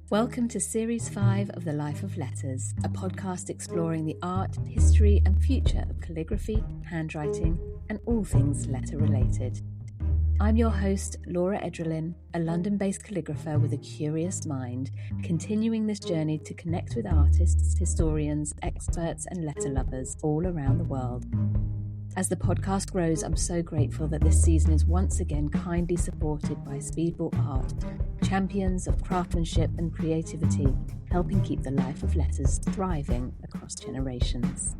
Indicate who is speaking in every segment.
Speaker 1: Welcome to Series 5 of The Life of Letters, a podcast exploring the art, history and future of calligraphy, handwriting and all things letter-related. I'm your host, Laura Edrelin, a London-based calligrapher with a curious mind, continuing this journey to connect with artists, historians, experts and letter lovers all around the world. As the podcast grows, I'm so grateful that this season is once again kindly supported by Speedboat Art, champions of craftsmanship and creativity, helping keep the life of letters thriving across generations.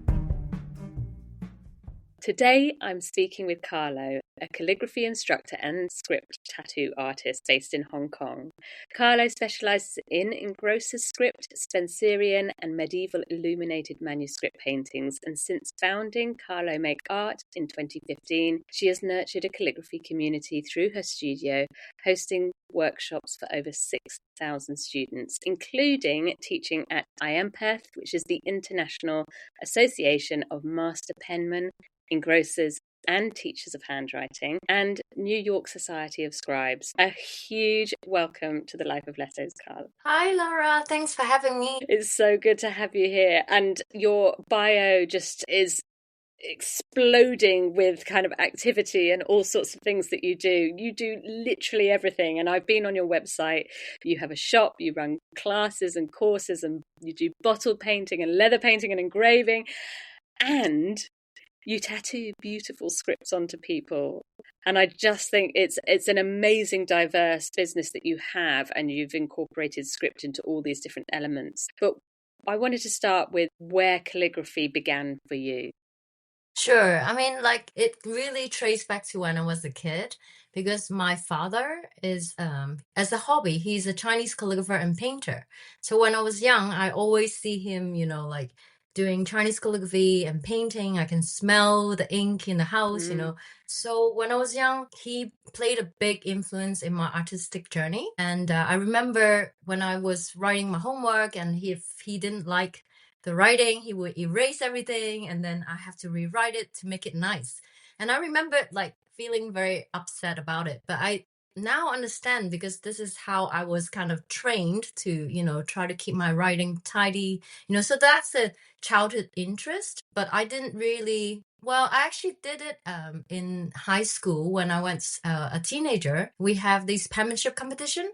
Speaker 1: Today, I'm speaking with Kalo, a calligraphy instructor and script tattoo artist based in Hong Kong. Kalo specialises in Engrossers script, Spencerian and medieval illuminated manuscript paintings, and since founding Kalo Make Art in 2015, she has nurtured a calligraphy community through her studio, hosting workshops for over 6,000 students, including teaching at IAMPETH, which is the International Association of Master Penmen, Engrossers and Teachers of Handwriting, and New York Society of Scribes. A huge welcome to the Life of Letters, Carl.
Speaker 2: Hi, Laura. Thanks for having me.
Speaker 1: It's so good to have you here. And your bio just is exploding with kind of activity and all sorts of things that you do. You do literally everything. And I've been on your website. You have a shop, you run classes and courses, and you do bottle painting and leather painting and engraving. And you tattoo beautiful scripts onto people. And I just think it's an amazing, diverse business that you have, and you've incorporated script into all these different elements. But I wanted to start with where calligraphy began for you.
Speaker 2: Sure. I mean, it really traced back to when I was a kid, because my father is, as a hobby, he's a Chinese calligrapher and painter. So when I was young, I always see him, doing Chinese calligraphy and painting. I can smell the ink in the house, So when I was young, he played a big influence in my artistic journey. And I remember when I was writing my homework, and if he didn't like the writing, he would erase everything, and then I have to rewrite it to make it nice. And I remember feeling very upset about it, but I now understand, because this is how I was kind of trained to, try to keep my writing tidy, so that's a childhood interest. But I didn't really, well, I actually did it in high school when I was a teenager. We have this penmanship competition,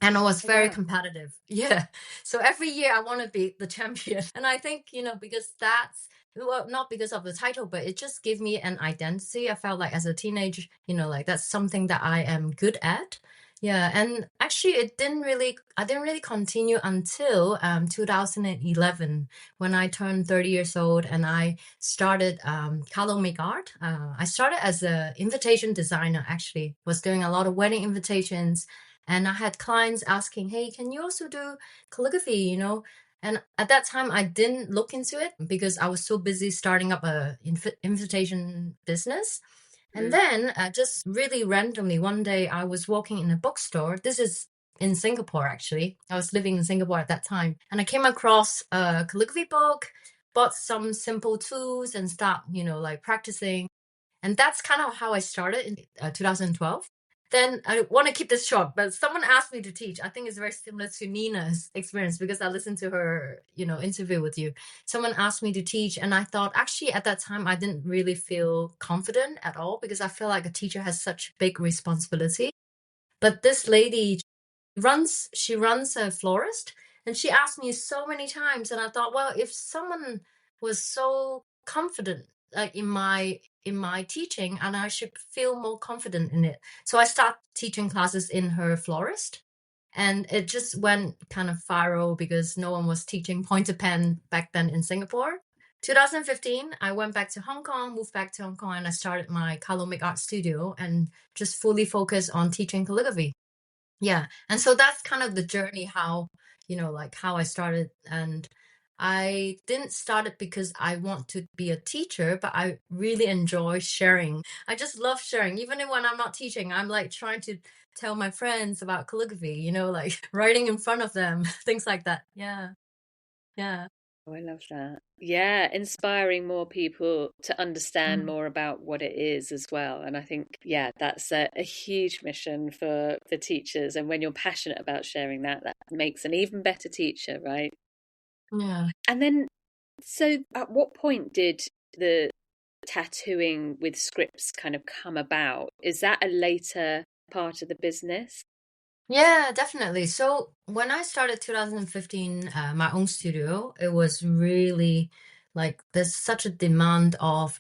Speaker 2: and I was very competitive. Yeah. So every year I want to be the champion. And I think, because that's, well, not because of the title, but it just gave me an identity. I felt like as a teenager, that's something that I am good at. Yeah. And actually I didn't really continue until 2011, when I turned 30 years old and I started Kalo Make Art. I started as an invitation designer, actually, was doing a lot of wedding invitations. And I had clients asking, hey, can you also do calligraphy, And at that time, I didn't look into it because I was so busy starting up a invitation business. And then just really randomly, one day I was walking in a bookstore. This is in Singapore, actually. I was living in Singapore at that time. And I came across a calligraphy book, bought some simple tools and start, practicing. And that's kind of how I started in 2012. Then I want to keep this short, but someone asked me to teach. I think it's very similar to Nina's experience, because I listened to her, interview with you. Someone asked me to teach, and I thought, actually, at that time, I didn't really feel confident at all, because I feel like a teacher has such big responsibility. But this lady she runs a florist, and she asked me so many times, and I thought, well, if someone was so confident in my teaching, and I should feel more confident in it. So I started teaching classes in her florist, and it just went kind of viral because no one was teaching pointer pen back then in Singapore. 2015, I went back to Hong Kong, moved back to Hong Kong, and I started my Kalo Make Art studio and just fully focused on teaching calligraphy. Yeah. And so that's kind of the journey, how I started. And I didn't start it because I want to be a teacher, but I really enjoy sharing. I just love sharing. Even when I'm not teaching, I'm trying to tell my friends about calligraphy, writing in front of them, things like that. Yeah. Yeah.
Speaker 1: Oh, I love that. Yeah, inspiring more people to understand
Speaker 2: Mm.
Speaker 1: more about what it is as well. And I think, yeah, that's a huge mission for teachers. And when you're passionate about sharing that, that makes an even better teacher, right?
Speaker 2: Yeah.
Speaker 1: And then, so at what point did the tattooing with scripts kind of come about? Is that a later part of the business?
Speaker 2: Yeah, definitely. So when I started 2015, my own studio, it was really like there's such a demand of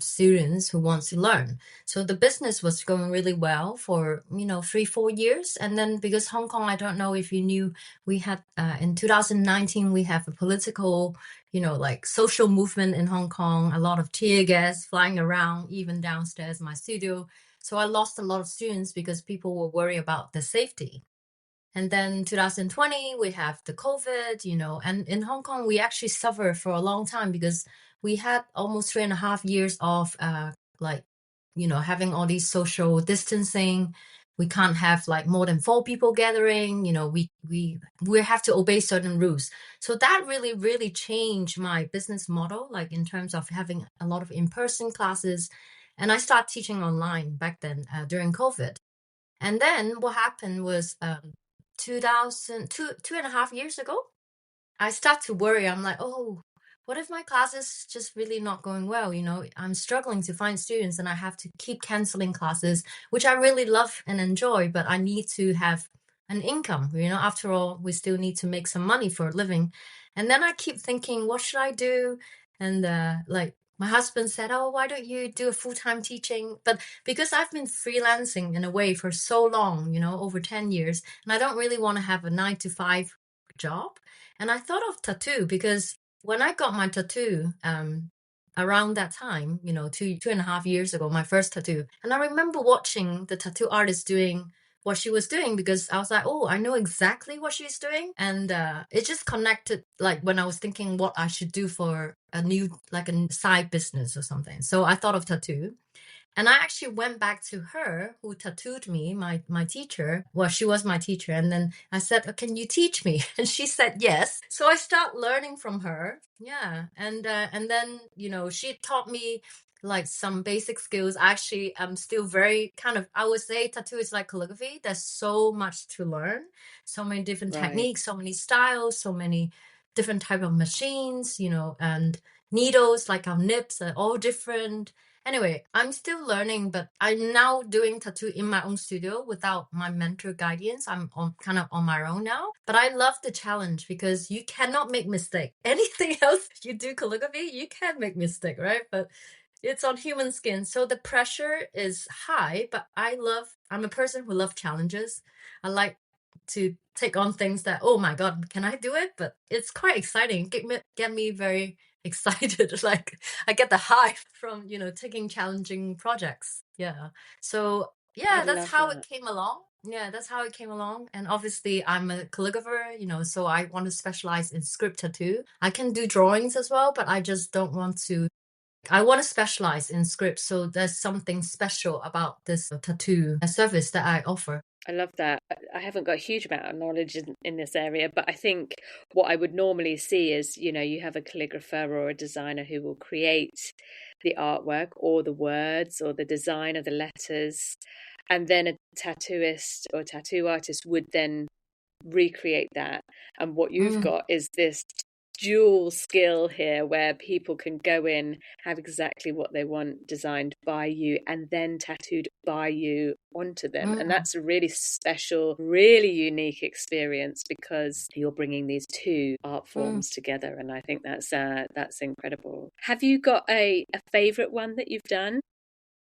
Speaker 2: students who wants to learn. So the business was going really well for, 3, 4 years. And then because Hong Kong, I don't know if you knew, we had in 2019, we have a political, like social movement in Hong Kong, a lot of tear gas flying around, even downstairs my studio. So I lost a lot of students because people were worried about the safety. And then 2020, we have the COVID, and in Hong Kong, we actually suffered for a long time because we had almost 3.5 years of like, having all these social distancing. We can't have like more than 4 people gathering. We have to obey certain rules. So that really, really changed my business model, like in terms of having a lot of in-person classes. And I started teaching online back then during COVID. And then what happened was 2.5 years ago, I start to worry. I'm like, oh, what if my class is just really not going well? I'm struggling to find students and I have to keep canceling classes, which I really love and enjoy, but I need to have an income. After all, we still need to make some money for a living. And then I keep thinking, what should I do? And like my husband said, oh, why don't you do a full-time teaching? But because I've been freelancing in a way for so long, over 10 years, and I don't really want to have a 9 to 5 job. And I thought of tattoo because when I got my tattoo, around that time, 2.5 years ago, my first tattoo, and I remember watching the tattoo artist doing what she was doing because I was like, oh, I know exactly what she's doing, and it just connected. Like when I was thinking what I should do for a new, like a side business or something, so I thought of tattoo. And I actually went back to her who tattooed me, my teacher. Well, she was my teacher. And then I said, oh, can you teach me? And she said yes. So I start learning from her. Yeah. And then, she taught me like some basic skills. Actually, I'm still very kind of, I would say tattoo is like calligraphy. There's so much to learn, so many different
Speaker 1: Right.
Speaker 2: techniques, so many styles, so many different type of machines, and needles like our nips are all different. Anyway, I'm still learning, but I'm now doing tattoo in my own studio without my mentor guidance. I'm kind of on my own now. But I love the challenge because you cannot make mistake. Anything else you do calligraphy, you can make mistake, right? But it's on human skin. So the pressure is high, but I'm a person who loves challenges. I like to take on things that, oh my God, can I do it? But it's quite exciting. Get me very excited. Like I get the high from, taking challenging projects. Yeah. So
Speaker 1: I
Speaker 2: yeah, that's
Speaker 1: love
Speaker 2: how it
Speaker 1: that.
Speaker 2: came along. Yeah, that's how it came along. And obviously I'm a calligrapher, so I want to specialize in script tattoo. I can do drawings as well, but I just don't want to. I want to specialize in scripts. So there's something special about this tattoo service that I offer.
Speaker 1: I love that. I haven't got a huge amount of knowledge in this area, but I think what I would normally see is, you have a calligrapher or a designer who will create the artwork or the words or the design of the letters, and then a tattooist or tattoo artist would then recreate that. And what you've
Speaker 2: Mm,
Speaker 1: got is this dual skill here where people can go in, have exactly what they want designed by you and then tattooed by you onto them. And
Speaker 2: mm,
Speaker 1: that's a really special, really unique experience because you're bringing these two art
Speaker 2: mm.
Speaker 1: forms together. And I think that's incredible. Have you got a favorite one that you've done?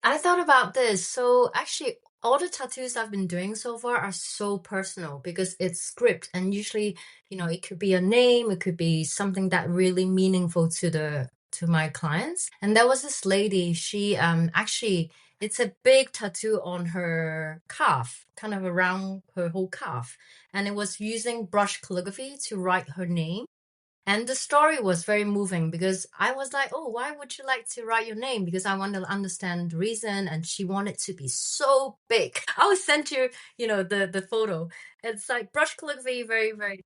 Speaker 2: I thought about this. So actually, all the tattoos I've been doing so far are so personal because it's script, and usually, it could be a name, it could be something that really meaningful to my clients. And there was this lady. She actually, it's a big tattoo on her calf, kind of around her whole calf, and it was using brush calligraphy to write her name. And the story was very moving because I was like, oh, why would you like to write your name? Because I want to understand the reason. And she wanted to be so big. I will send you, the photo. It's like brush calligraphy, very, very.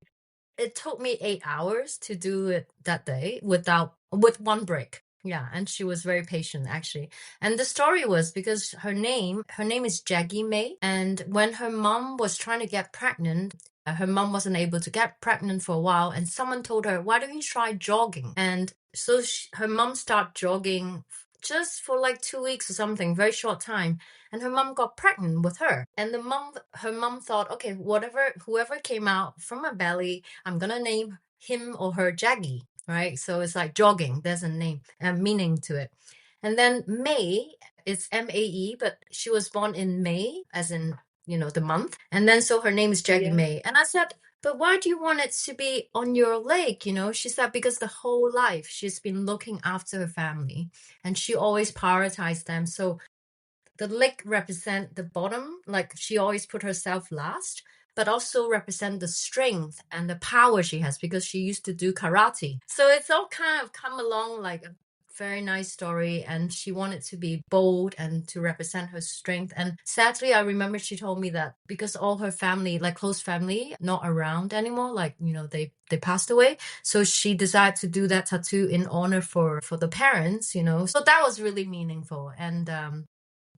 Speaker 2: it took me 8 hours to do it that day with one break. Yeah, and she was very patient actually. And the story was because her name is Jackie May, and when her mom was trying to get pregnant, her mom wasn't able to get pregnant for a while, and someone told her, "Why don't you try jogging?" And so her mom started jogging just for like 2 weeks or something, very short time, and her mom got pregnant with her. And her mom thought, okay, whoever came out from her belly, I'm gonna name him or her Jaggy, right? So it's like jogging. There's a name and meaning to it. And then May, it's Mae, but she was born in May, as in the month. And then so her name is Jaggy
Speaker 1: Yeah.
Speaker 2: May. And I said, but why do you want it to be on your leg? She said because the whole life she's been looking after her family, and she always prioritized them. So the leg represent the bottom, like she always put herself last, but also represent the strength and the power she has because she used to do karate. So it's all kind of come along like a very nice story, and she wanted to be bold and to represent her strength. And sadly, I remember she told me that because all her family, like close family, not around anymore, like they passed away, so she decided to do that tattoo in honor for the parents. So that was really meaningful. And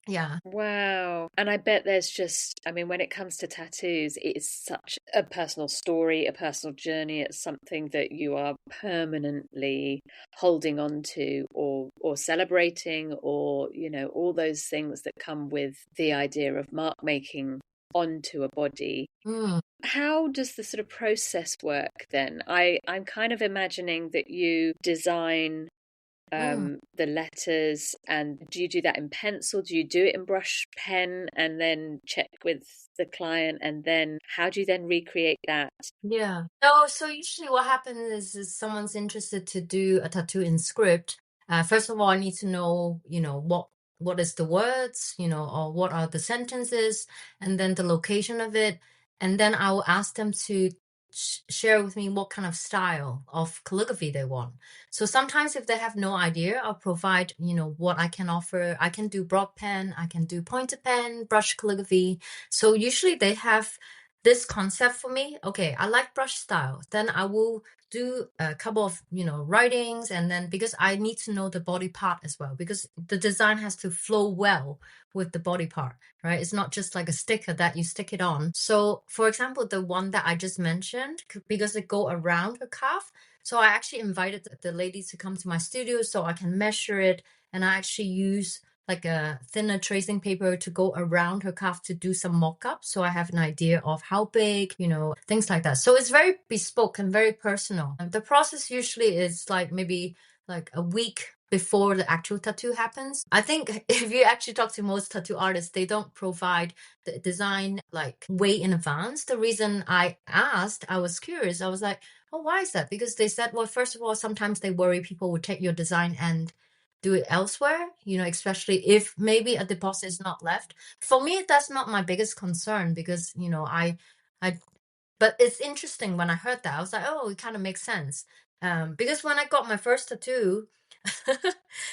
Speaker 2: yeah.
Speaker 1: Wow. And I bet there's just, I mean, when it comes to tattoos, it is such a personal story, a personal journey. It's something that you are permanently holding on to or celebrating, or, all those things that come with the idea of mark making onto a body.
Speaker 2: Mm,
Speaker 1: How does the sort of process work then? I'm kind of imagining that you design
Speaker 2: mm.
Speaker 1: the letters, and do you do that in pencil? Do you do it in brush pen and then check with the client? And then how do you then recreate that?
Speaker 2: Yeah. No, so usually what happens is someone's interested to do a tattoo in script. First of all, I need to know, what is the words, or what are the sentences, and then the location of it. And then I will ask them to share with me what kind of style of calligraphy they want. So sometimes if they have no idea, I'll provide, what I can offer. I can do broad pen, I can do pointed pen, brush calligraphy. So usually they have this concept for me. Okay, I like brush style. Then I will do a couple of writings, and then because I need to know the body part as well, because the design has to flow well with the body part, right? It's not just like a sticker that you stick it on. So for example, the one that I just mentioned, because it go around her calf, so I actually invited the lady to come to my studio so I can measure it, and I actually use like a thinner tracing paper to go around her calf to do some mock-up, so I have an idea of how big, things like that. So it's very bespoke and very personal. And the process usually is like maybe like a week before the actual tattoo happens. I think if you actually talk to most tattoo artists, they don't provide the design like way in advance. The reason I asked, I was curious. I was like, oh, why is that? Because they said, well, first of all, sometimes they worry people will take your design and do it elsewhere, especially if maybe a deposit is not left. For me, that's not my biggest concern because, I, but it's interesting when I heard that. I was like, oh, it kind of makes sense. Because when I got my first tattoo,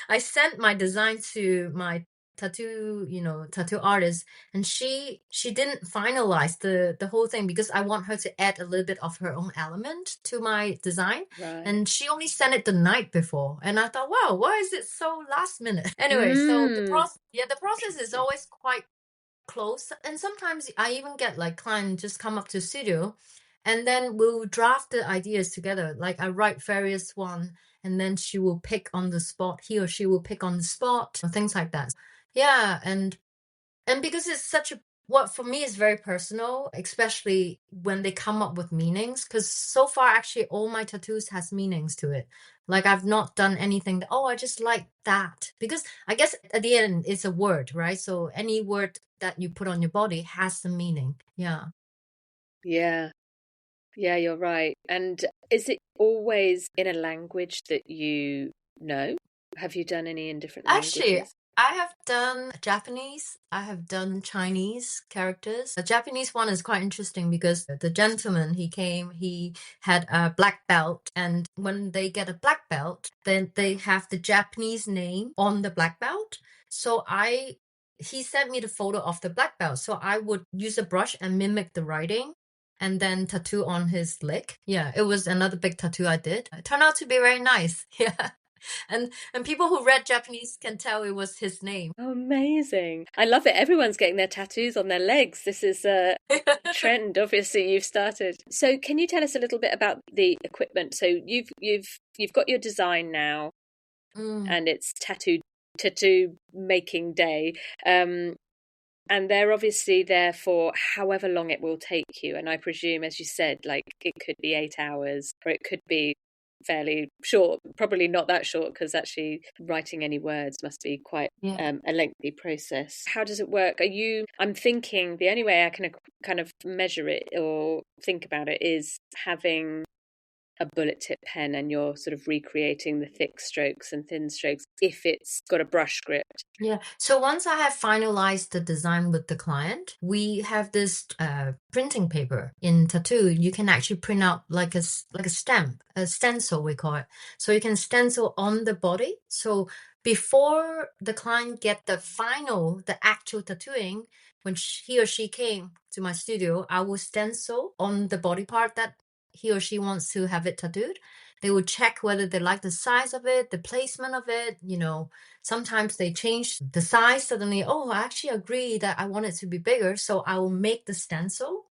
Speaker 2: I sent my design to my tattoo artist, and she didn't finalize the whole thing because I want her to add a little bit of her own element to my design,
Speaker 1: Right.
Speaker 2: and she only sent it the night before, and I thought, wow, why is it so last minute? Anyway, so
Speaker 1: Mm,
Speaker 2: the process is
Speaker 1: interesting.
Speaker 2: always quite close, and sometimes I even get like clients just come up to studio, and then we'll draft the ideas together. Like I write various one, and then she will pick on the spot. He or she will pick on the spot, or things like that. Yeah, and because it's such a what for me is very personal, especially when they come up with meanings, because so far actually all my tattoos has meanings to it. Like I've not done anything that, oh, I just like that, because I guess at the end it's a word, right? So any word that you put on your body has the meaning. Yeah.
Speaker 1: Yeah. Yeah, you're right. And is it always in a language that you know? Have you done any in different
Speaker 2: Actually,
Speaker 1: languages?
Speaker 2: I have done Japanese. I have done Chinese characters. The Japanese one is quite interesting because the gentleman he came, he had a black belt, and when they get a black belt, then they have the Japanese name on the black belt. So he sent me the photo of the black belt. So I would use a brush and mimic the writing. and then tattoo on his leg. Yeah, it was another big tattoo I did. It turned out to be very nice. Yeah. And people who read Japanese can tell it was his name.
Speaker 1: Oh, amazing. I love it. Everyone's getting their tattoos on their legs. This is a trend, obviously, you've started. So can you tell us a little bit about the equipment? So you've got your design now, and it's tattoo making day. And they're obviously there for however long it will take you. And I presume, as you said, like it could be 8 hours or it could be fairly short, probably not that short, because actually writing any words must be quite a lengthy process. How does it work? I'm thinking the only way I can kind of measure it or think about it is having a bullet tip pen and you're sort of recreating the thick strokes and thin strokes if it's got a brush script.
Speaker 2: Yeah. So once I have finalized the design with the client, we have this printing paper in tattoo. You can actually print out like a stamp, a stencil we call it. So you can stencil on the body. So before the client get the actual tattooing, when he or she came to my studio, I will stencil on the body part that he or she wants to have it tattooed. They would check whether they like the size of it, the placement of it. Sometimes they change the size suddenly. Oh, I actually agree that I want it to be bigger, so I will make the stencil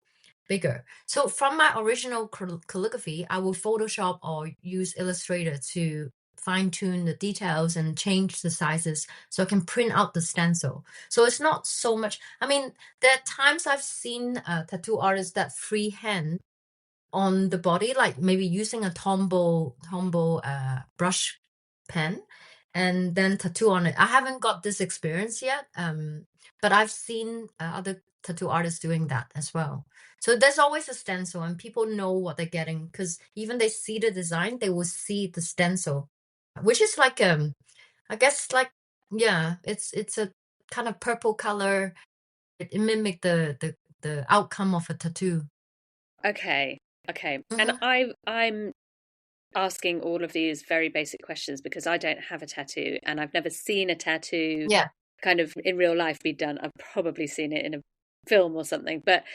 Speaker 2: bigger. So from my original calligraphy, I will Photoshop or use Illustrator to fine-tune the details and change the sizes so I can print out the stencil. So it's not so much. I mean, there are times I've seen tattoo artists that freehand on the body, like maybe using a Tombow brush pen and then tattoo on it. I haven't got this experience yet, but I've seen other tattoo artists doing that as well. So there's always a stencil and people know what they're getting because even they see the design, they will see the stencil, which is like, I guess like, yeah, it's a kind of purple color. It mimic the outcome of a tattoo.
Speaker 1: Okay. And
Speaker 2: Mhm.
Speaker 1: I'm asking all of these very basic questions because I don't have a tattoo and I've never seen a tattoo
Speaker 2: Yeah.
Speaker 1: kind of in real life be done. I've probably seen it in a film or something. But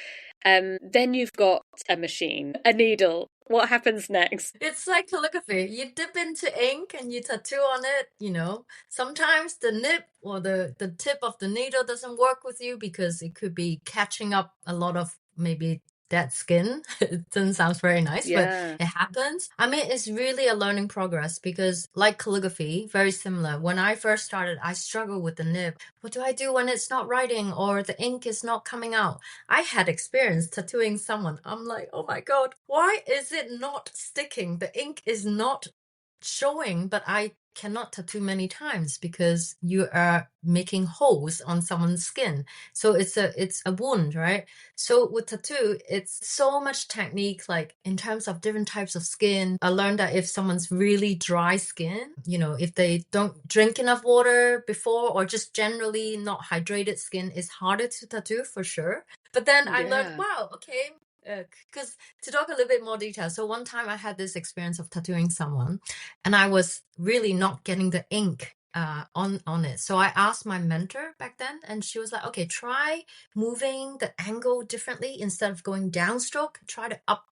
Speaker 1: then you've got a machine, a needle. What happens next?
Speaker 2: It's like calligraphy. You dip into ink and you tattoo on it. Sometimes the nib or the tip of the needle doesn't work with you because it could be catching up a lot of maybe dead skin. It doesn't sound very nice, but
Speaker 1: Yeah.
Speaker 2: it happens. I mean, it's really a learning progress because like calligraphy, very similar. When I first started, I struggled with the nib. What do I do when it's not writing or the ink is not coming out? I had experience tattooing someone. I'm like, oh my God, why is it not sticking? The ink is not showing, but I cannot tattoo many times because you are making holes on someone's skin. So it's a wound, right? So with tattoo, it's so much technique, like in terms of different types of skin. I learned that if someone's really dry skin, if they don't drink enough water before or just generally not hydrated skin, is harder to tattoo for sure. But then I learned,
Speaker 1: Yeah.
Speaker 2: wow, okay, because to talk a little bit more detail. So one time I had this experience of tattooing someone and I was really not getting the ink on it. So I asked my mentor back then and she was like, okay, try moving the angle differently. Instead of going downstroke, try to up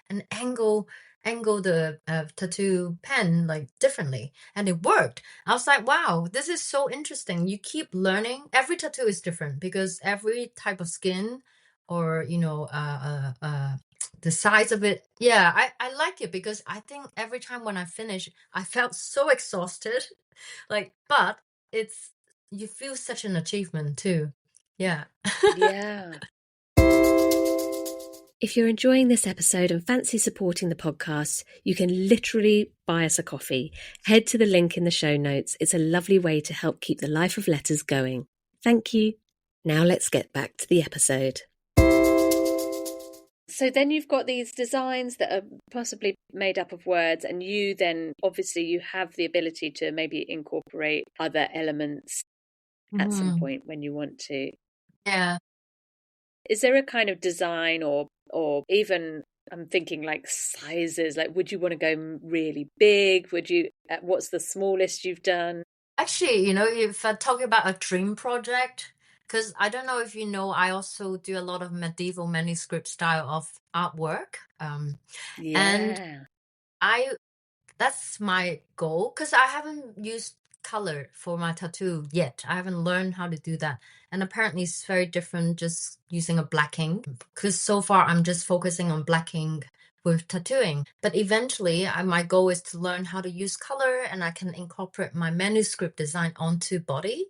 Speaker 2: and angle the tattoo pen like differently, and it worked. I was like, wow, this is so interesting. You keep learning. Every tattoo is different because every type of skin or the size of it. Yeah, I like it because I think every time when I finish I felt so exhausted. But it's, you feel such an achievement too. Yeah.
Speaker 1: Yeah. If you're enjoying this episode and fancy supporting the podcast, you can literally buy us a coffee. Head to the link in the show notes. It's a lovely way to help keep the Life of Letters going. Thank you. Now let's get back to the episode. So then you've got these designs that are possibly made up of words, and you then obviously you have the ability to maybe incorporate other elements at some point when you want to.
Speaker 2: Yeah.
Speaker 1: Is there a kind of design or even, I'm thinking like sizes, like would you want to go really big? What's the smallest you've done?
Speaker 2: Actually, if I talk about a dream project, Because I don't know if you know, I also do a lot of medieval manuscript style of artwork. And
Speaker 1: Yeah.
Speaker 2: I that's my goal because I haven't used color for my tattoo yet. I haven't learned how to do that. And apparently it's very different just using a black ink because so far I'm just focusing on black ink with tattooing. But eventually my goal is to learn how to use color and I can incorporate my manuscript design onto body.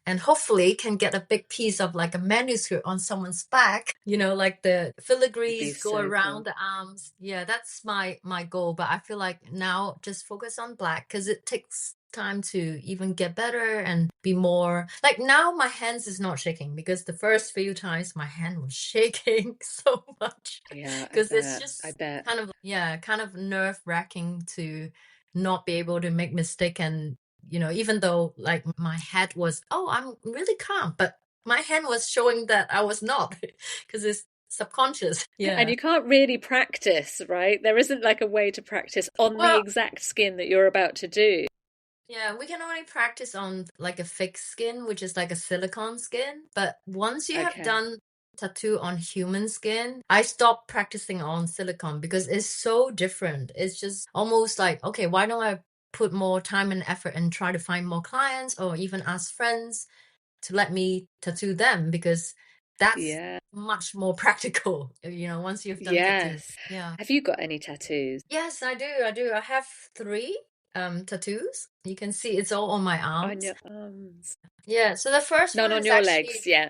Speaker 2: And hopefully can get a big piece of like a manuscript on someone's back, like the
Speaker 1: It'd be
Speaker 2: filigrees go
Speaker 1: so
Speaker 2: around
Speaker 1: cool.
Speaker 2: the arms. Yeah, that's my goal. But I feel like now just focus on black because it takes time to even get better and be more like now my hands is not shaking because the first few times my hand was shaking so much
Speaker 1: Yeah, I
Speaker 2: because it's
Speaker 1: bet. I
Speaker 2: just
Speaker 1: bet.
Speaker 2: kind of nerve wracking to not be able to make mistake and even though like my head was, oh, I'm really calm, but my hand was showing that I was not because it's subconscious.
Speaker 1: And
Speaker 2: Yeah.
Speaker 1: you can't really practice, right? There isn't like a way to practice on the
Speaker 2: Well,
Speaker 1: exact skin that you're about to do.
Speaker 2: yeah, we can only practice on like a fixed skin, which is like a silicone skin. But once you have
Speaker 1: Okay.
Speaker 2: done tattoo on human skin, I stopped practicing on silicone because it's so different. It's just almost like, okay, why don't I put more time and effort and try to find more clients or even ask friends to let me tattoo them because that's
Speaker 1: Yeah.
Speaker 2: much more practical, once you've done tattoos.
Speaker 1: Yes.
Speaker 2: Yeah.
Speaker 1: Have you got any tattoos?
Speaker 2: Yes, I do. I do. I have three tattoos. You can see it's all on my
Speaker 1: On
Speaker 2: arms.
Speaker 1: your arms?
Speaker 2: Yeah, so the first
Speaker 1: None
Speaker 2: one
Speaker 1: on
Speaker 2: is
Speaker 1: your legs,
Speaker 2: actually
Speaker 1: yeah.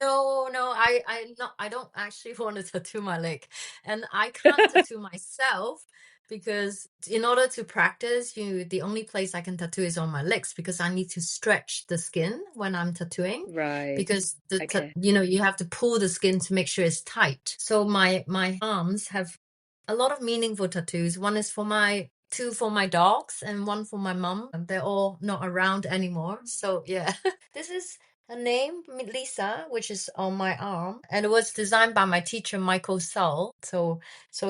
Speaker 2: no, I don't actually want to tattoo my leg. And I can't tattoo myself because in order to practice, the only place I can tattoo is on my legs because I need to stretch the skin when I'm tattooing
Speaker 1: Right.
Speaker 2: because
Speaker 1: Okay.
Speaker 2: you have to pull the skin to make sure it's tight. So my arms have a lot of meaningful tattoos. One is for my two for my dogs and one for my mom. They're all not around anymore. So yeah. This is a name, Lisa, which is on my arm, and it was designed by my teacher Michael Sull. So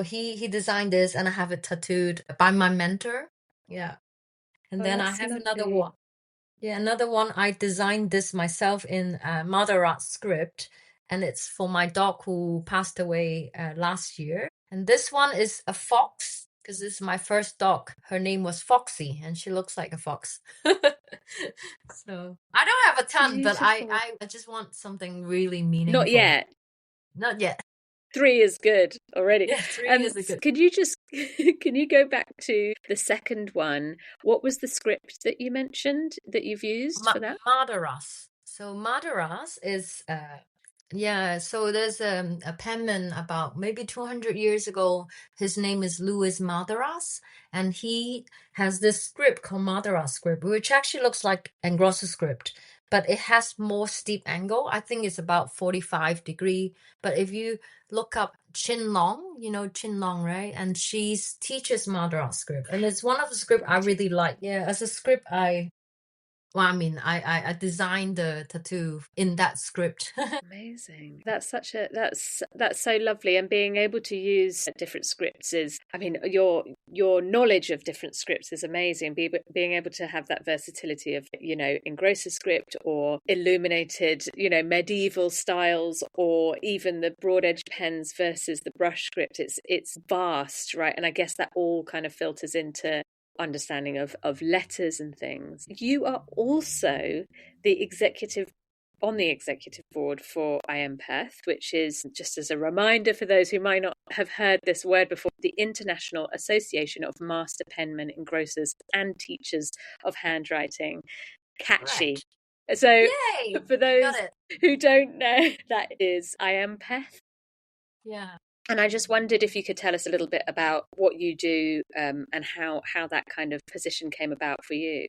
Speaker 2: he designed this, and I have it tattooed by my mentor. Yeah, and
Speaker 1: Oh,
Speaker 2: then I
Speaker 1: that's
Speaker 2: have another
Speaker 1: lovely.
Speaker 2: one. Yeah, another one. I designed this myself in mother art script, and it's for my dog who passed away last year. And this one is a fox because this is my first dog. Her name was Foxy, and she looks like a fox. So I don't have a ton, but
Speaker 1: Beautiful.
Speaker 2: I just want something really
Speaker 1: Not
Speaker 2: meaningful.
Speaker 1: yet.
Speaker 2: Not yet.
Speaker 1: 3 is good already.
Speaker 2: Yeah, three is a good.
Speaker 1: Could you just can you go back to the second one? What was the script that you mentioned that you've used for that?
Speaker 2: Madaras. So Madaras is yeah, so there's a penman about maybe 200 years ago. His name is Louis Madaras, and he has this script called Madaras script, which actually looks like Engrossers script, but it has more steep angle. I think it's about 45-degree. But if you look up Chin Long, you know Chin Long, right? And she teaches Madaras script, and it's one of the script I really like. Yeah, as a script, well, I mean, I designed the tattoo in that script.
Speaker 1: Amazing. That's such a that's so lovely. And being able to use different scripts is, I mean, your knowledge of different scripts is amazing. Being able to have that versatility of, engrosser script or illuminated, medieval styles, or even the broad edge pens versus the brush script. It's vast, right? And I guess that all kind of filters into understanding of letters and things. You are also the executive on the executive board for IAMPETH, which is, just as a reminder for those who might not have heard this word before, the International Association of Master Penmen Engrossers and Teachers of Handwriting. Catchy.
Speaker 2: Right.
Speaker 1: So,
Speaker 2: Yay!
Speaker 1: for
Speaker 2: You got
Speaker 1: those
Speaker 2: it.
Speaker 1: who don't know, that is IAMPETH.
Speaker 2: Yeah.
Speaker 1: And I just wondered if you could tell us a little bit about what you do, and how that kind of position came about for you.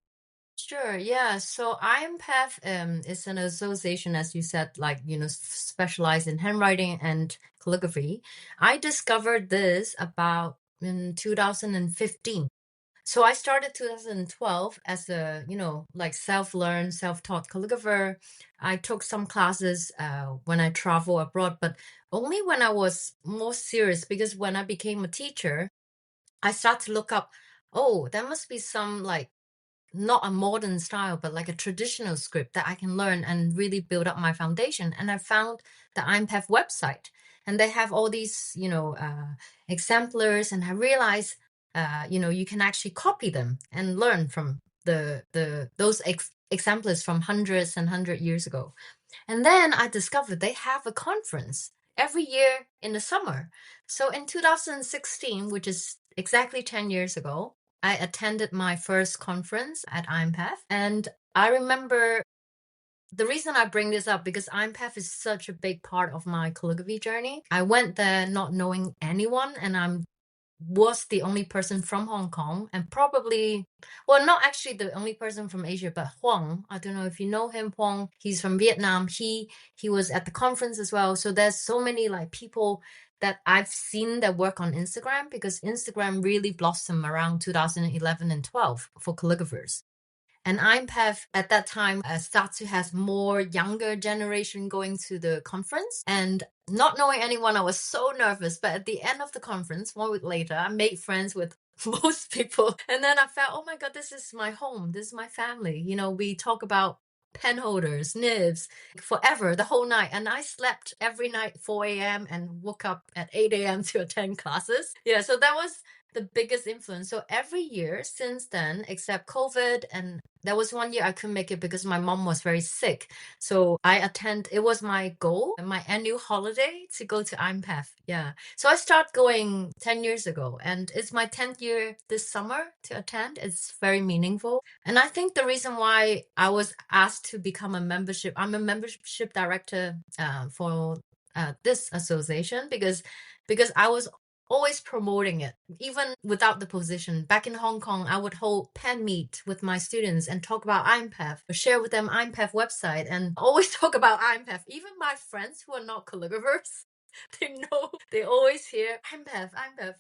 Speaker 2: Sure. Yeah. So IAMPETH is an association, as you said, like, specialized in handwriting and calligraphy. I discovered this about in 2015. So I started 2012 as a, like self-learned, self-taught calligrapher. I took some classes when I travel abroad, but only when I was more serious because when I became a teacher, I started to look up, oh, there must be some like not a modern style, but like a traditional script that I can learn and really build up my foundation. And I found the IAMPETH website, and they have all these, exemplars. And I realized, you can actually copy them and learn from those exemplars from hundreds and 100 years ago. And then I discovered they have a conference every year in the summer. So in 2016, which is exactly 10 years ago, I attended my first conference at IAMPETH. And I remember the reason I bring this up because IAMPETH is such a big part of my calligraphy journey. I went there not knowing anyone, and was the only person from Hong Kong, and probably, well, not actually the only person from Asia, but Huang. I don't know if you know him, Huang. He's from Vietnam. He was at the conference as well. So there's so many like people that I've seen that work on Instagram, because Instagram really blossomed around 2011 and 12 for calligraphers. And IAMPETH at that time started to have more younger generation going to the conference. And not knowing anyone, I was so nervous. But at the end of the conference, 1 week later, I made friends with most people. And then I felt, oh my God, this is my home. This is my family. We talk about pen holders, nibs, forever, the whole night. And I slept every night 4 a.m. and woke up at 8 a.m. to attend classes. Yeah, so that was the biggest influence. So every year since then, except COVID, and there was 1 year I couldn't make it because my mom was very sick. So it was my goal, my annual holiday, to go to IAMPETH. Yeah. So I started going 10 years ago, and it's my 10th year this summer to attend. It's very meaningful. And I think the reason why I was asked to become I'm a membership director for this association, because I was always promoting it, even without the position. Back in Hong Kong, I would hold pen meet with my students and talk about IAMPETH, share with them IAMPETH website, and always talk about IAMPETH. Even my friends who are not calligraphers, they always hear IAMPETH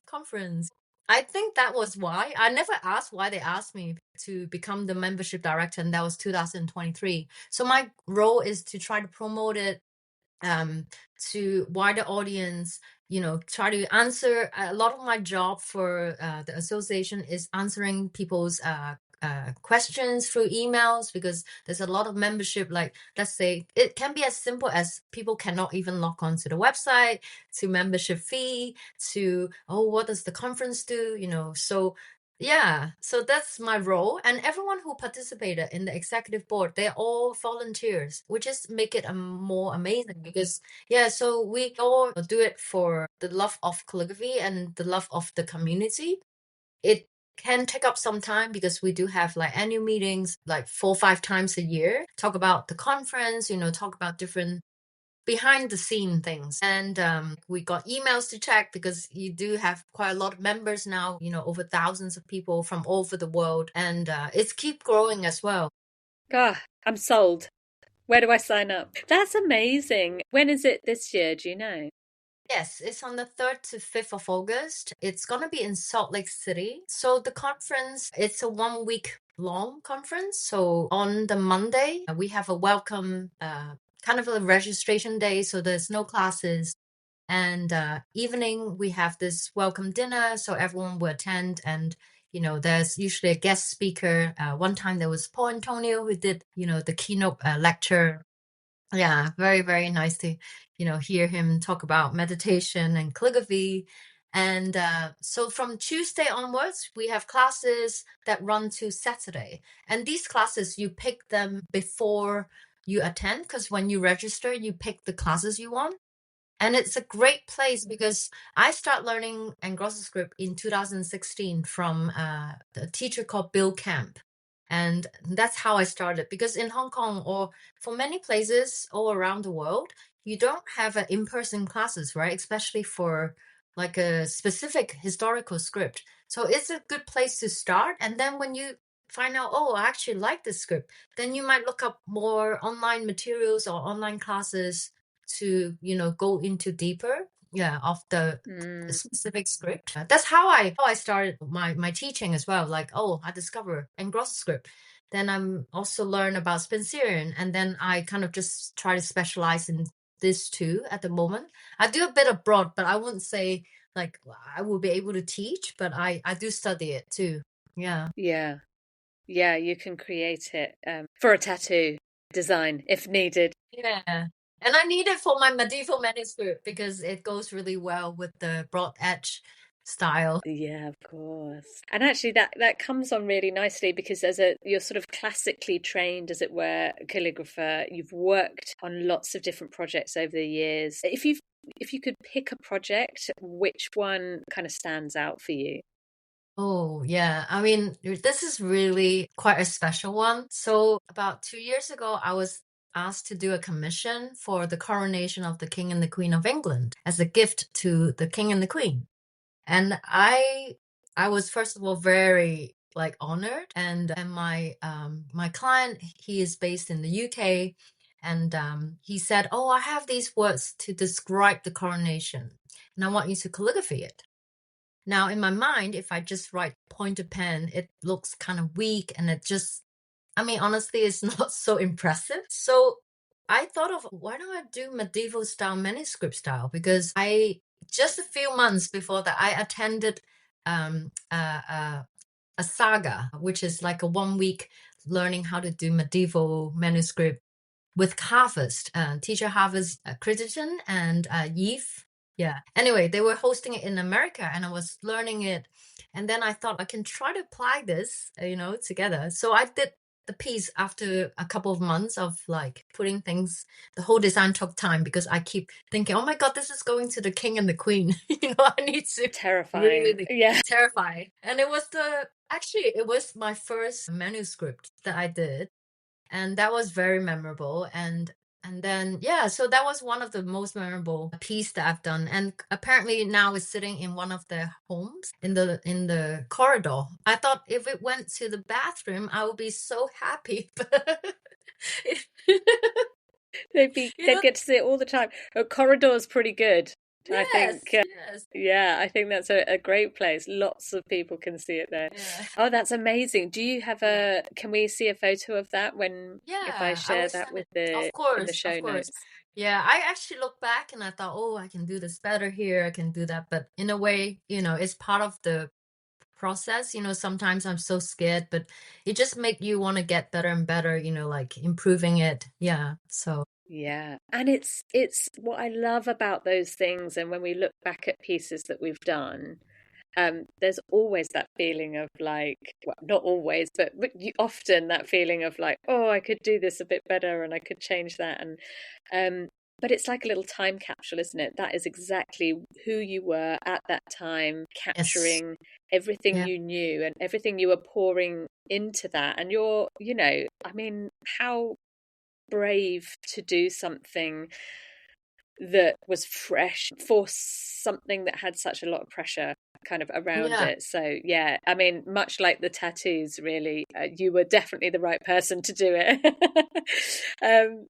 Speaker 2: conference. I think that was why. I never asked why they asked me to become the membership director, and that was 2023. So my role is to try to promote it to wider audience, try to answer. A lot of my job for the association is answering people's questions through emails, because there's a lot of membership. Like, let's say it can be as simple as people cannot even log on to the website, to membership fee, to, oh, what does the conference do? So yeah, so that's my role. And everyone who participated in the executive board, they're all volunteers, which is make it more amazing, because yeah, so we all do it for the love of calligraphy and the love of the community. It can take up some time because we do have like annual meetings like 4 or 5 times a year, talk about the conference, talk about different behind the scene things. And we got emails to check, because you do have quite a lot of members now, over thousands of people from all over the world. And it's keep growing as well.
Speaker 1: Ah, I'm sold. Where do I sign up? That's amazing. When is it this year? Do you know?
Speaker 2: Yes, it's on the 3rd to 5th of August. It's going to be in Salt Lake City. So the conference, it's a 1 week long conference. So on the Monday, we have a welcome, kind of a registration day. So there's no classes. And evening, we have this welcome dinner. So everyone will attend. And, there's usually a guest speaker. One time there was Paul Antonio who did, the keynote lecture. Yeah, very, very nice to, hear him talk about meditation and calligraphy. And so from Tuesday onwards, we have classes that run to Saturday. And these classes, you pick them before you attend, because when you register, you pick the classes you want. And it's a great place because I started learning Engrossers script in 2016 from a teacher called Bill Camp. And that's how I started, because in Hong Kong, or for many places all around the world, you don't have in-person classes, right? Especially for like a specific historical script. So it's a good place to start. And then when you find out, oh, I actually like this script, then you might look up more online materials or online classes to, go into deeper, yeah, of the specific script. That's how I started my teaching as well. Like, oh, I discover Engrossers script. Then I'm also learn about Spencerian, and then I kind of just try to specialize in this too at the moment. I do a bit of broad, but I wouldn't say like I will be able to teach, but I do study it too. Yeah.
Speaker 1: Yeah. Yeah, you can create it for a tattoo design if needed.
Speaker 2: Yeah. And I need it for my medieval manuscript because it goes really well with the broad edge style.
Speaker 1: Yeah, of course. And actually that comes on really nicely because as a you're sort of classically trained, as it were, calligrapher, you've worked on lots of different projects over the years. If you could pick a project, which one kind of stands out for you?
Speaker 2: Oh, yeah. I mean, this is really quite a special one. So, about 2 years ago, I was asked to do a commission for the coronation of the King and the Queen of England as a gift to the King and the Queen. And I was first of all very like honored, and my client, he is based in the UK, and he said, "Oh, I have these words to describe the coronation, and I want you to calligraphy it." Now, in my mind, if I just write pointer pen, it looks kind of weak and it just, I mean, honestly, it's not so impressive. So I thought of why don't I do medieval style manuscript style? Because I, just a few months before that, I attended um, uh, uh, a saga, which is like a 1 week learning how to do medieval manuscript with Harvest, teacher Harvest Crittenden and Eve. Yeah. Anyway, they were hosting it in America and I was learning it. And then I thought I can try to apply this, together. So I did the piece after a couple of months of like putting things. The whole design took time because I keep thinking, oh my God, this is going to the king and the queen. I need to
Speaker 1: Terrifying.
Speaker 2: really
Speaker 1: Yeah.
Speaker 2: terrify. And actually, it was my first manuscript that I did, and that was very memorable. And then yeah, so that was one of the most memorable piece that I've done, and apparently now it's sitting in one of their homes in the corridor. I thought if it went to the bathroom I would be so happy, but you
Speaker 1: They'd
Speaker 2: know
Speaker 1: get to see it all the time. A corridor's pretty good. I
Speaker 2: yes,
Speaker 1: think
Speaker 2: yes,
Speaker 1: yeah, I think that's a great place. Lots of people can see it there.
Speaker 2: yeah,
Speaker 1: Oh, that's amazing. Do you have
Speaker 2: yeah,
Speaker 1: can we see a photo of that when if I
Speaker 2: yeah, I
Speaker 1: share
Speaker 2: will
Speaker 1: that
Speaker 2: send
Speaker 1: with
Speaker 2: it, of
Speaker 1: in the
Speaker 2: course,
Speaker 1: show
Speaker 2: of course.
Speaker 1: notes?
Speaker 2: Yeah, I actually look back and I thought, oh, I can do this better here, I can do that, but in a way, it's part of the process. Sometimes I'm so scared, but it just make you want to get better and better, like improving it. Yeah. So
Speaker 1: Yeah. And it's what I love about those things, and when we look back at pieces that we've done, there's always that feeling of like, well, not always, but often that feeling of like, oh, I could do this a bit better and I could change that. And but it's like a little time capsule, isn't it? That is exactly who you were at that time,
Speaker 2: yes.
Speaker 1: capturing everything
Speaker 2: Yeah.
Speaker 1: you knew and everything you were pouring into that. And I mean, how brave to do something that was fresh for something that had such a lot of pressure kind of around
Speaker 2: Yeah.
Speaker 1: it. So yeah, I mean, much like the tattoos, really, you were definitely the right person to do it.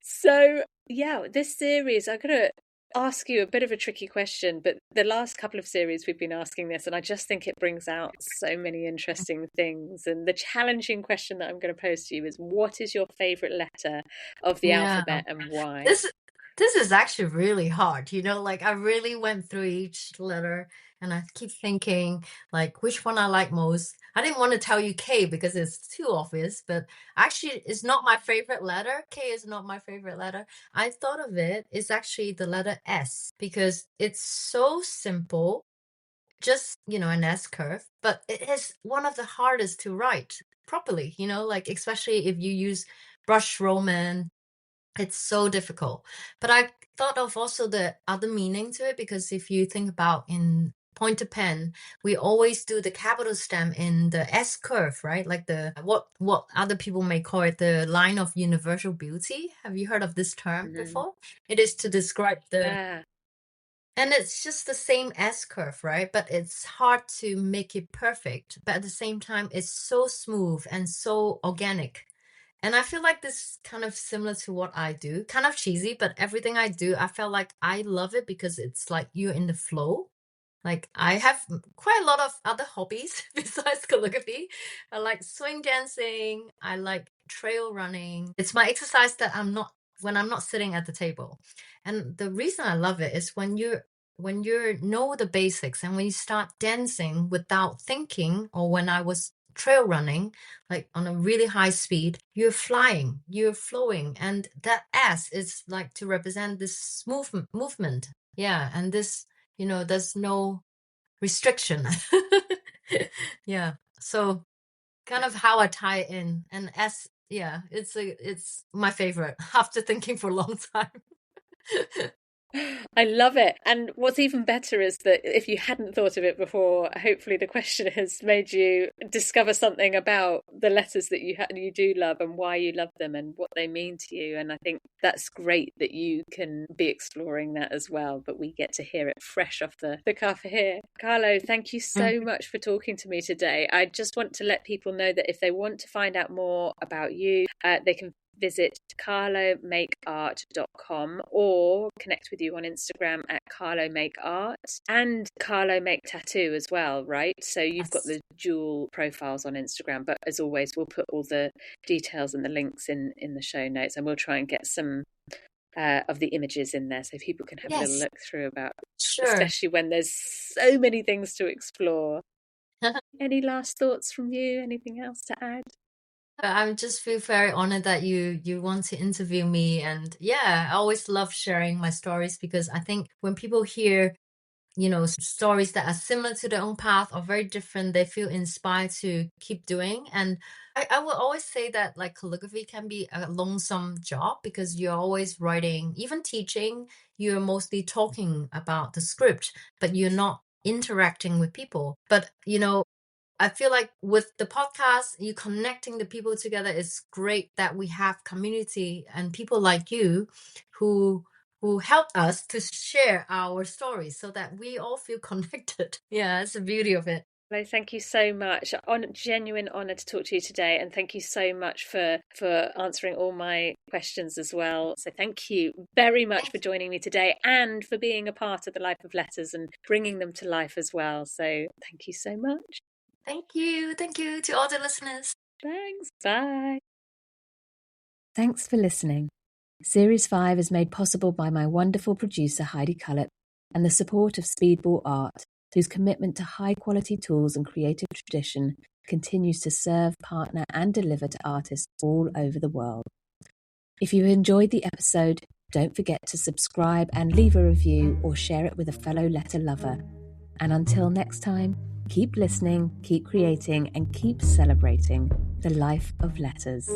Speaker 1: So yeah, this series, I'm gonna ask you a bit of a tricky question, but the last couple of series we've been asking this, and I just think it brings out so many interesting things. And the challenging question that I'm going to pose to you is, what is your favorite letter of the
Speaker 2: Yeah.
Speaker 1: alphabet and why?
Speaker 2: This this is actually really hard. Like I really went through each letter and I keep thinking like which one I like most. I didn't want to tell you K because it's too obvious, but actually it's not my favorite letter. K is not my favorite letter. I thought of it's actually the letter S because it's so simple, just, an S curve, but it is one of the hardest to write properly, like especially if you use brush Roman, it's so difficult. But I thought of also the other meaning to it because if you think about in pointer pen, we always do the capital stem in the S curve, right? Like the what other people may call it the line of universal beauty. Have you heard of this term
Speaker 1: Mhm.
Speaker 2: before? It is to describe the,
Speaker 1: Yeah.
Speaker 2: and it's just the same S curve, right? But it's hard to make it perfect. But at the same time, it's so smooth and so organic. And I feel like this is kind of similar to what I do. Kind of cheesy, but everything I do, I feel like I love it because it's like you're in the flow. Like I have quite a lot of other hobbies besides calligraphy. I like swing dancing. I like trail running. It's my exercise that I'm not when I'm not sitting at the table. And the reason I love it is when you know the basics and when you start dancing without thinking, or when I was trail running, like on a really high speed, you're flying, you're flowing, and that S is like to represent this movement. Yeah, and this, there's no restriction. Yeah, so kind of how I tie it in, and S, yeah, it's my favorite after thinking for a long time.
Speaker 1: I love it. And what's even better is that if you hadn't thought of it before, hopefully the question has made you discover something about the letters that you do love and why you love them and what they mean to you. And I think that's great that you can be exploring that as well, but we get to hear it fresh off the cuff here. Kalo, thank you so much for talking to me today. I just want to let people know that if they want to find out more about you, they can visit kalomakeart.com or connect with you on Instagram at Kalo Make Art and Kalo Make Tattoo as well, right? So you've got the dual profiles on Instagram, but as always, we'll put all the details and the links in the show notes, and we'll try and get some of the images in there so people can have a little look through about, especially when there's so many things to explore. Any last thoughts from you? Anything else to add?
Speaker 2: I just feel very honored that you want to interview me. And yeah, I always love sharing my stories, because I think when people hear, stories that are similar to their own path or very different, they feel inspired to keep doing. And I will always say that like calligraphy can be a lonesome job, because you're always writing, even teaching, you're mostly talking about the script, but you're not interacting with people. But I feel like with the podcast, you connecting the people together is great, that we have community and people like you who help us to share our stories so that we all feel connected. Yeah, that's the beauty of it.
Speaker 1: Well, thank you so much. Genuine honour to talk to you today, and thank you so much for answering all my questions as well. So thank you very much for joining me today and for being a part of the Life of Letters and bringing them to life as well. So thank you so much.
Speaker 2: Thank you. Thank you to all the listeners.
Speaker 1: Thanks. Bye. Thanks for listening. Series 5 is made possible by my wonderful producer Heidi Cullett and the support of Speedball Art, whose commitment to high-quality tools and creative tradition continues to serve, partner and deliver to artists all over the world. If you enjoyed the episode, don't forget to subscribe and leave a review or share it with a fellow letter lover. And until next time, keep listening, keep creating, and keep celebrating the life of letters.